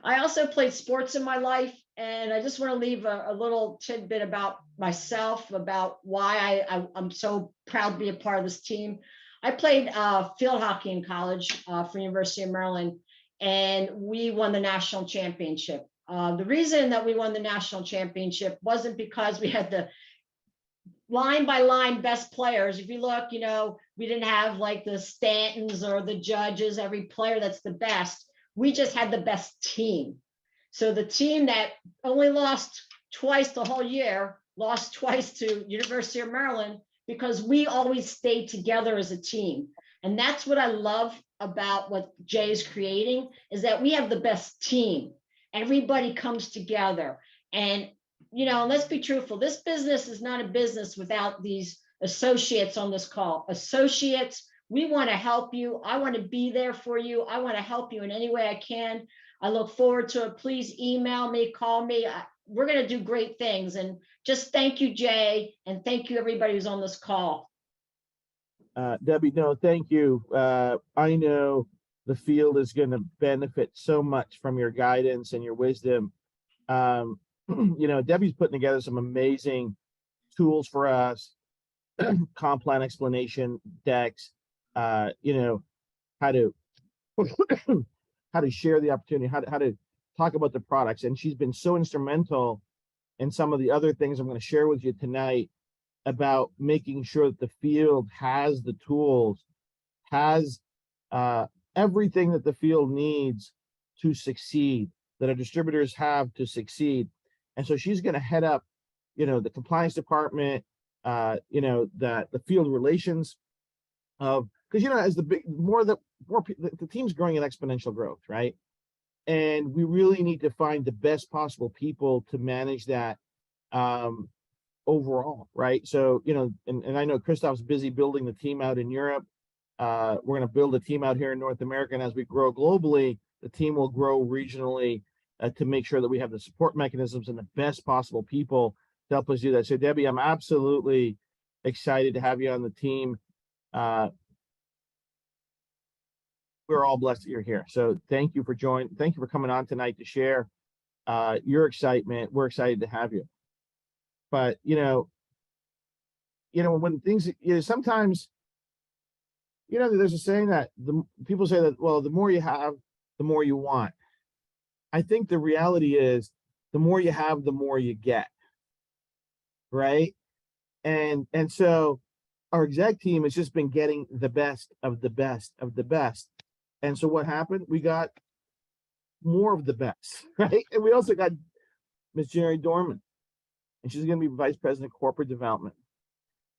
I also played sports in my life, and I just want to leave a little tidbit about myself, about why I'm so proud to be a part of this team. I played field hockey in college for University of Maryland, and we won the national championship. The reason that we won the national championship wasn't because we had the line by line best players. If you look, we didn't have like the Stantons or the Judges, every player that's the best. We just had the best team. So the team that only lost twice the whole year, lost twice to University of Maryland, because we always stayed together as a team. And that's what I love about what Jay's creating, is that we have the best team. Everybody comes together. And, let's be truthful, this business is not a business without these associates on this call. Associates, we want to help you. I want to be there for you. I want to help you in any way I can. I look forward to it. Please email me, call me. We're going to do great things. And just thank you, Jay. And thank you, everybody who's on this call. Debbie, no, thank you. I know the field is going to benefit so much from your guidance and your wisdom. Debbie's putting together some amazing tools for us, comp plan explanation decks, how to how to share the opportunity, how to talk about the products. And she's been so instrumental in some of the other things I'm going to share with you tonight about making sure that the field has the tools, has everything that the field needs to succeed, that our distributors have to succeed. And so she's going to head up, the compliance department, the field relations of, because as the team's growing at exponential growth, right? And we really need to find the best possible people to manage that overall, right? So, and I know Christoph's busy building the team out in Europe. We're going to build a team out here in North America, and as we grow globally, the team will grow regionally to make sure that we have the support mechanisms and the best possible people to help us do that. So, Debbie, I'm absolutely excited to have you on the team. We're all blessed that you're here. So thank you for joining. Thank you for coming on tonight to share your excitement. We're excited to have you. But, when things, sometimes, there's a saying that people say that, well, the more you have, the more you want. I think the reality is the more you have, the more you get. Right. And so our exec team has just been getting the best of the best of the best. And so what happened? We got more of the best, right? And we also got Miss Jerry Dorman, and she's going to be Vice President of Corporate Development.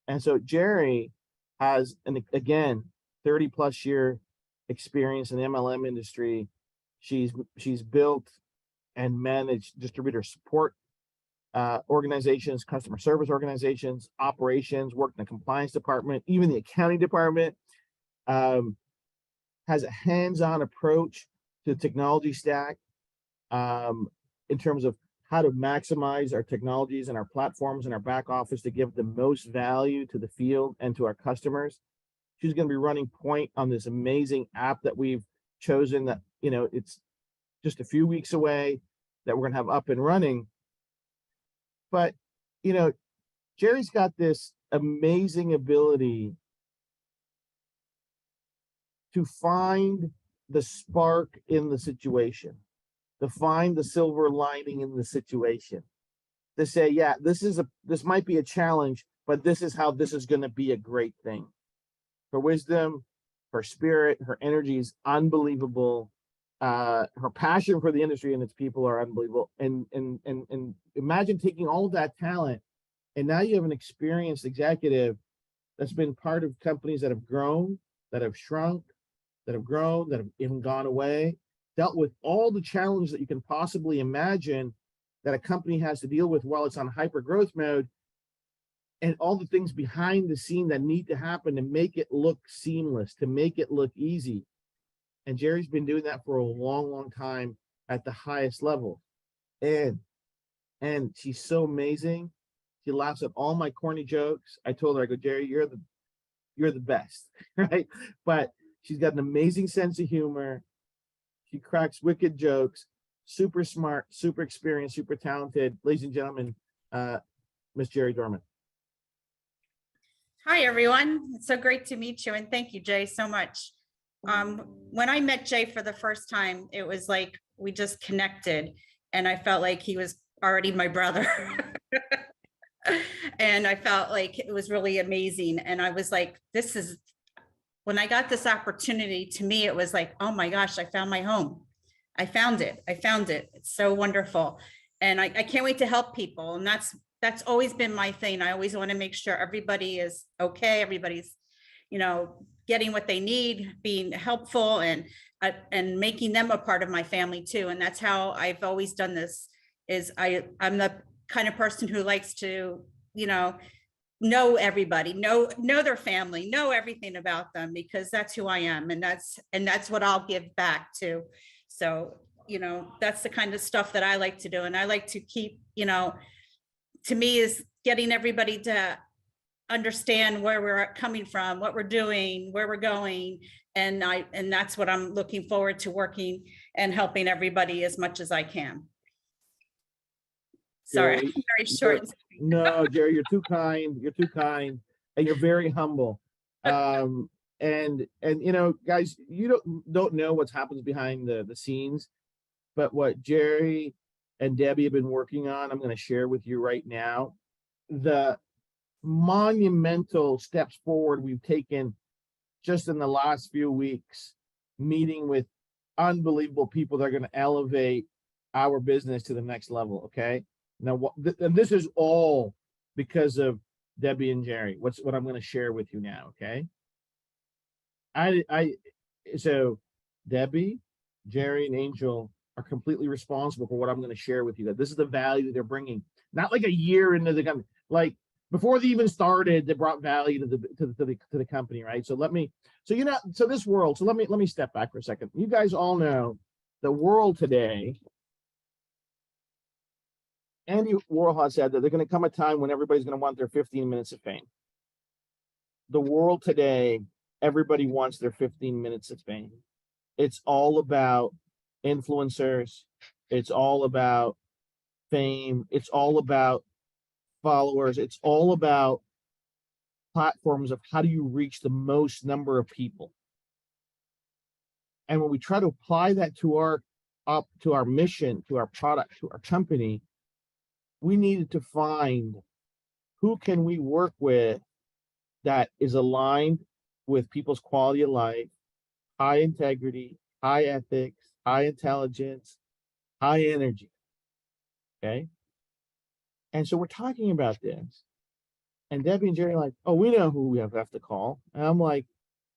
And so Jerry has, again, 30 plus year experience in the MLM industry. She's built and managed distributor support organizations, customer service organizations, operations, worked in the compliance department, even the accounting department. Has a hands-on approach to the technology stack in terms of how to maximize our technologies and our platforms and our back office to give the most value to the field and to our customers. She's going to be running point on this amazing app that we've chosen that, it's just a few weeks away that we're going to have up and running. But, Jerry's got this amazing ability to find the spark in the situation, to find the silver lining in the situation, to say, yeah, this might be a challenge, but this is how this is going to be a great thing. Her wisdom, her spirit, her energy is unbelievable. Her passion for the industry and its people are unbelievable. And imagine taking all of that talent, and now you have an experienced executive that's been part of companies that have grown, that have shrunk, that have grown, that have even gone away, dealt with all the challenges that you can possibly imagine that a company has to deal with while it's on hyper growth mode, and all the things behind the scene that need to happen to make it look seamless, to make it look easy. And Jerry's been doing that for a long, long time at the highest level. And she's so amazing. She laughs at all my corny jokes. I told her, I go, Jerry, you're you're the best, right? But she's got an amazing sense of humor. She cracks wicked jokes, super smart, super experienced, super talented. Ladies and gentlemen, Miss Jerry Dorman. Hi, everyone. It's so great to meet you. And thank you, Jay, so much. When I met Jay for the first time, it was like we just connected and I felt like he was already my brother. And I felt like it was really amazing. And I was like, when I got this opportunity, to me, it was like, oh my gosh, I found my home. I found it. It's so wonderful. And I can't wait to help people. And that's always been my thing. I always want to make sure everybody is okay. Everybody's, getting what they need, being helpful and making them a part of my family too. And that's how I've always done this is I'm the kind of person who likes to, know everybody, know their family, know everything about them, because that's who I am. And that's what I'll give back to. So, that's the kind of stuff that I like to do. And I like to keep, to me is getting everybody to understand where we're coming from, what we're doing, where we're going. And that's what I'm looking forward to, working and helping everybody as much as I can. Sorry, Jerry, very short. No, Jerry, you're too kind. You're too kind, and you're very humble. And guys, you don't know what's happens behind the scenes, but what Jerry and Debbie have been working on, I'm going to share with you right now. The monumental steps forward we've taken just in the last few weeks, meeting with unbelievable people that are going to elevate our business to the next level. Okay. Now, and this is all because of Debbie and Jerry. What I'm going to share with you now. Okay. So Debbie, Jerry, and Angel are completely responsible for what I'm going to share with you. That this is the value that they're bringing. Not like a year into the company, like before they even started, they brought value to the company, right? So let me step back for a second. You guys all know the world today. Andy Warhol said that there's going to come a time when everybody's going to want their 15 minutes of fame. The world today, everybody wants their 15 minutes of fame. It's all about influencers. It's all about fame. It's all about followers. It's all about platforms of how do you reach the most number of people. And when we try to apply that to our mission, to our product, to our company, we needed to find who can we work with that is aligned with people's quality of life, high integrity, high ethics, high intelligence, high energy. Okay. And so we're talking about this. And Debbie and Jerry are like, oh, we know who we have to call. And I'm like,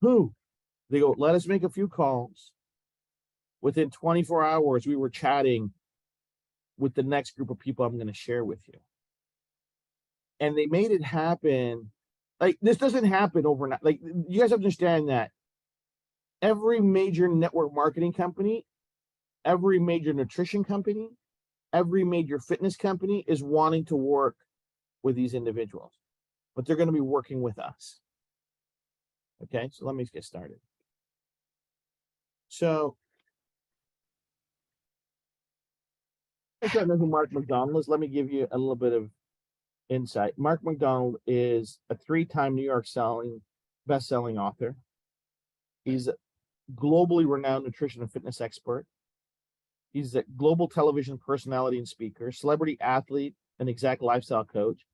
who? They go, let us make a few calls. Within 24 hours, we were chatting with the next group of people I'm going to share with you. And they made it happen. Like, this doesn't happen overnight. Like, you guys understand that every major network marketing company, every major nutrition company, every major fitness company is wanting to work with these individuals, but they're going to be working with us. Okay, so let me get started. So, I don't know who Mark McDonald is. Let me give you a little bit of insight. Mark McDonald is a 3-time New York best-selling author. He's a globally renowned nutrition and fitness expert. He's a global television personality and speaker, celebrity athlete, and exact lifestyle coach.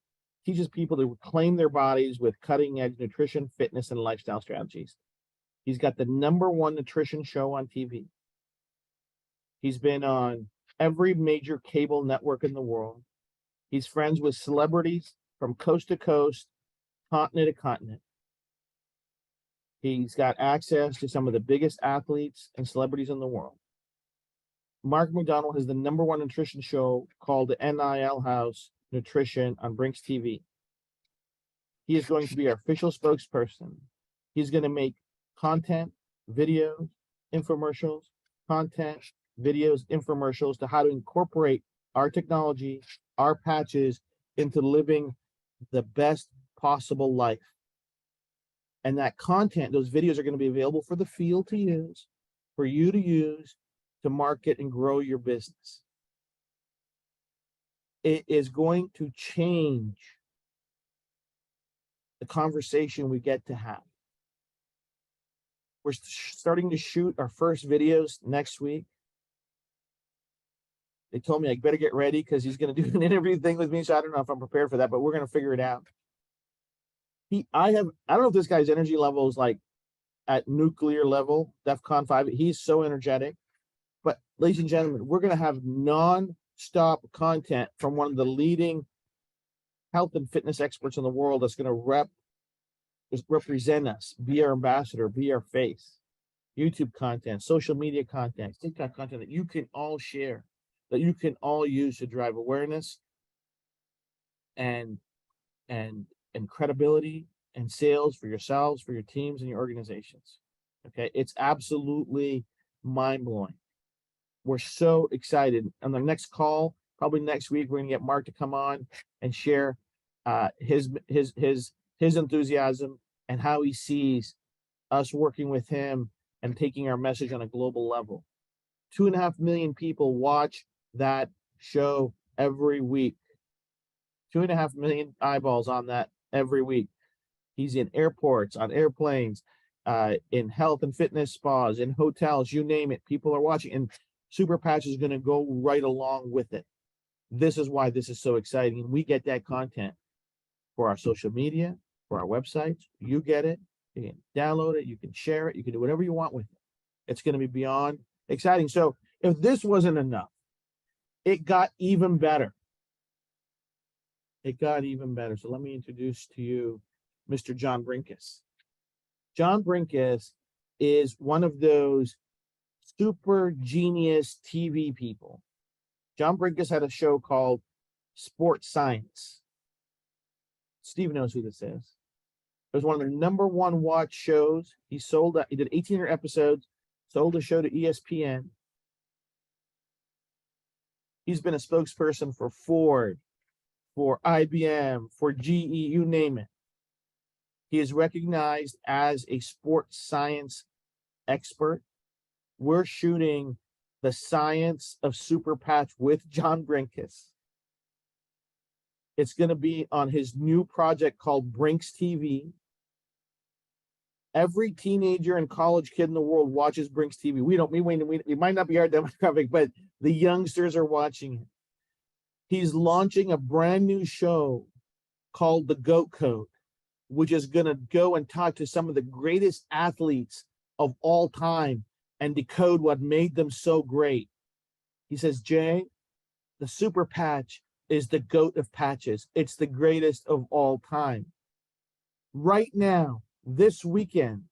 Teaches people to reclaim their bodies with cutting-edge nutrition, fitness, and lifestyle strategies. He's got the #1 nutrition show on TV. He's been on every major cable network in the world. He's friends with celebrities from coast to coast, continent to continent. He's got access to some of the biggest athletes and celebrities in the world. Mark McDonald has the #1 nutrition show called the NIL House Nutrition on Brinks TV. He is going to be our official spokesperson. He's going to make content, videos, infomercials, to how to incorporate our technology, our patches into living the best possible life. And that content, those videos are going to be available for the field to use, for you to use to market and grow your business. It is going to change the conversation we get to have. We're starting to shoot our first videos next week. They told me I better get ready because he's going to do an interview thing with me. So I don't know if I'm prepared for that, but we're going to figure it out. I don't know if this guy's energy level is like at nuclear level, DEFCON 5. He's so energetic. But ladies and gentlemen, we're going to have non-stop content from one of the leading health and fitness experts in the world that's going to represent us, be our ambassador, be our face. YouTube content, social media content, TikTok content that you can all share, that you can all use to drive awareness and credibility and sales for yourselves, for your teams and your organizations. Okay, it's absolutely mind-blowing. We're so excited. On the next call, probably next week, we're gonna get Mark to come on and share his enthusiasm and how he sees us working with him and taking our message on a global level. 2.5 million people watch that show every week. 2.5 million eyeballs on that every week. He's in airports, on airplanes, in health and fitness spas, in hotels, you name it. People are watching, and Super Patch is going to go right along with it. This is why this is so exciting. And we get that content for our social media, for our websites. You get it. You can download it. You can share it. You can do whatever you want with it. It's going to be beyond exciting. So if this wasn't enough, it got even better. It got even better. So let me introduce to you Mr. John Brinkus. John Brinkus is one of those super genius TV people. John Brinkus had a show called Sports Science. Steve knows who this is. It was one of the #1 watch shows. He did 1,800 episodes, sold the show to ESPN. He's been a spokesperson for Ford, for IBM, for GE, you name it. He is recognized as a sports science expert. We're shooting the science of Super Patch with John Brinkus. It's going to be on his new project called Brinks TV. Every teenager and college kid in the world watches Brinks TV. We might not be our demographic, but the youngsters are watching it. He's launching a brand new show called The GOAT Code, which is going to go and talk to some of the greatest athletes of all time and decode what made them so great. He says, Jay, the Super Patch is the GOAT of patches. It's the greatest of all time. Right now, this weekend,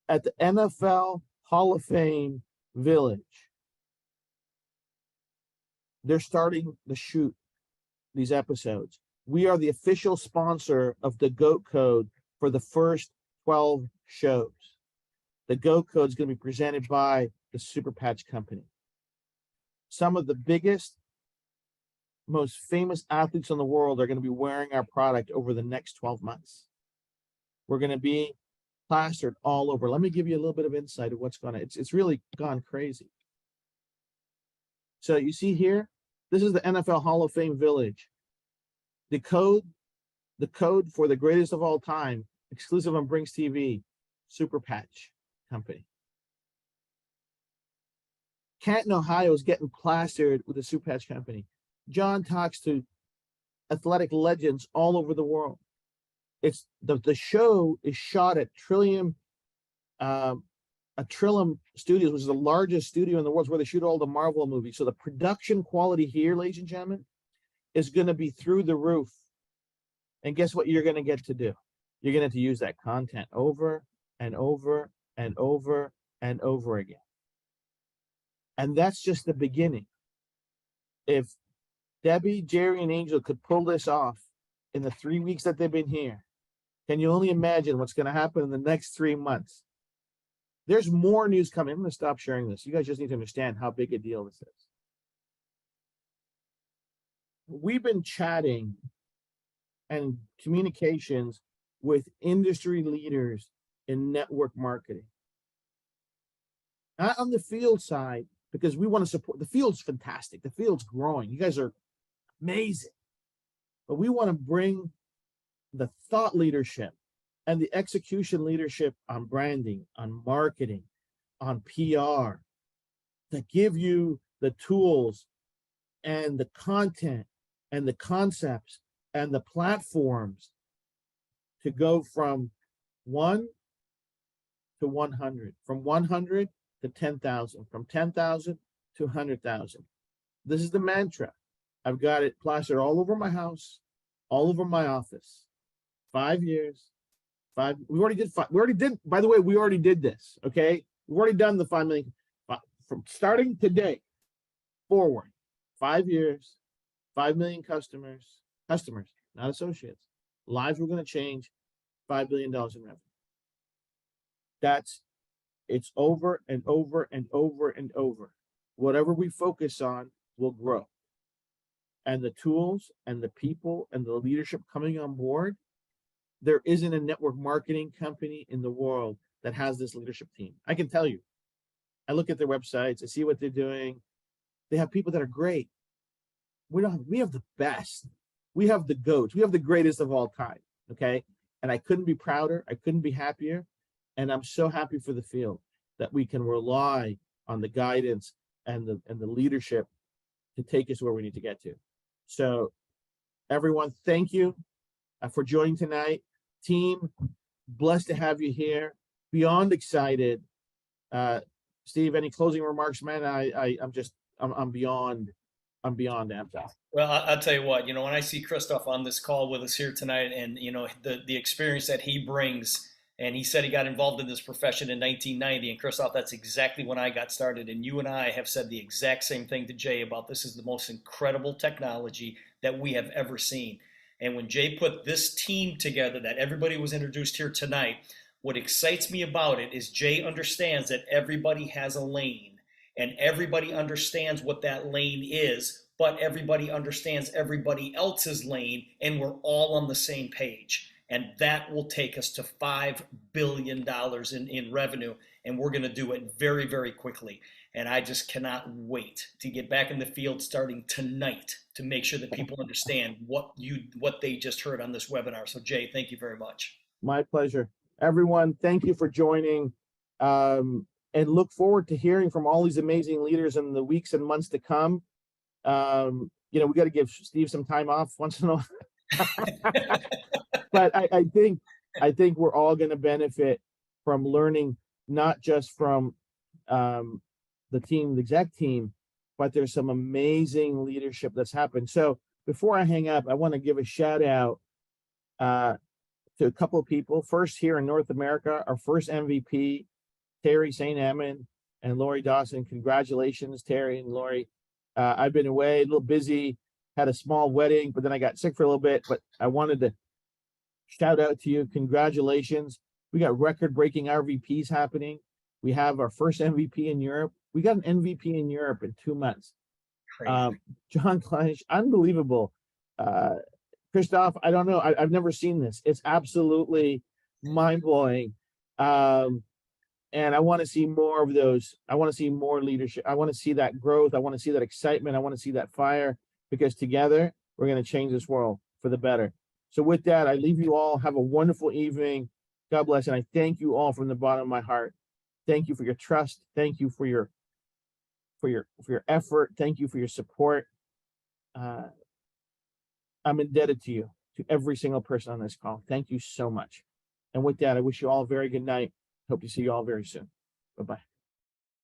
at the NFL Hall of Fame Village, they're starting to shoot these episodes. We are the official sponsor of the GOAT Code for the first 12 shows. The GOAT Code is going to be presented by the Super Patch Company. Some of the biggest, most famous athletes in the world are going to be wearing our product over the next 12 months. We're going to be plastered all over. Let me give you a little bit of insight of what's going on. It's really gone crazy. So you see here, this is the NFL Hall of Fame Village. The code for the greatest of all time, exclusive on Brinks TV, Super Patch Company. Canton, Ohio is getting plastered with the Super Patch Company. John talks to athletic legends all over the world. It's the show is shot at Trillium Studios, which is the largest studio in the world, where they shoot all the Marvel movies. So the production quality here, ladies and gentlemen, is going to be through the roof. And guess what you're going to get to do? You're going to have to use that content over and over and over and over again. And that's just the beginning. If Debbie, Jerry, and Angel could pull this off in the 3 weeks that they've been here, can you only imagine what's going to happen in the next 3 months? There's more news coming. I'm going to stop sharing this. You guys just need to understand how big a deal this is. We've been chatting and communications with industry leaders in network marketing. Not on the field side, because we want to support, the field's fantastic. The field's growing. You guys are amazing. But we want to bring the thought leadership and the execution leadership on branding, on marketing, on PR, that give you the tools and the content and the concepts and the platforms to go from 1 to 100, from 100 to 10,000, from 10,000 to 100,000. This is the mantra. I've got it plastered all over my house, all over my office. 5 years, we already did 5. We already did, by the way, we already did this. Okay. We've already done the 5 million from starting today forward. 5 years, 5 million customers, not associates. Lives were going to change, $5 billion in revenue. It's over and over and over and over. Whatever we focus on will grow. And the tools and the people and the leadership coming on board, there isn't a network marketing company in the world that has this leadership team. I can tell you. I look at their websites, I see what they're doing. They have people that are great. We have the best. We have the GOATs. We have the greatest of all time. Okay. And I couldn't be prouder. I couldn't be happier. And I'm so happy for the field that we can rely on the guidance and the leadership to take us where we need to get to. So everyone, thank you for joining tonight. Team, blessed to have you here. Beyond excited. Steve, any closing remarks, man? I'm beyond amped up. Well, I'll tell you what, when I see Christoph on this call with us here tonight, and the experience that he brings, and he said he got involved in this profession in 1990, and Christoph, that's exactly when I got started. And you and I have said the exact same thing to Jay about this is the most incredible technology that we have ever seen. And when Jay put this team together that everybody was introduced here tonight, what excites me about it is Jay understands that everybody has a lane and everybody understands what that lane is, but everybody understands everybody else's lane, and we're all on the same page. And that will take us to $5 billion in revenue, and we're going to do it very, very quickly. And I just cannot wait to get back in the field starting tonight to make sure that people understand what they just heard on this webinar. So Jay, thank you very much. My pleasure. Everyone, thank you for joining, and look forward to hearing from all these amazing leaders in the weeks and months to come. We got to give Steve some time off once in a while. But I think we're all going to benefit from learning, not just from the exec team, but there's some amazing leadership that's happened. So before I hang up, I want to give a shout out to a couple of people. First, here in North America, our first MVP, Terry St. Amand and Lori Dawson. Congratulations, Terry and Lori. I've been away, a little busy, had a small wedding, but then I got sick for a little bit, but I wanted to shout out to you. Congratulations. We got record-breaking RVPs happening. We have our first MVP in Europe. We got an MVP in Europe in 2 months. John Kleinisch, unbelievable. Christoph, I don't know. I've never seen this. It's absolutely mind-blowing. And I want to see more of those. I want to see more leadership. I want to see that growth. I want to see that excitement. I want to see that fire, because together we're going to change this world for the better. So with that, I leave you all. Have a wonderful evening. God bless. And I thank you all from the bottom of my heart. Thank you for your trust. Thank you for your effort. Thank you for your support. I'm indebted to you, to every single person on this call. Thank you so much. And with that, I wish you all a very good night. Hope to see you all very soon. Bye-bye.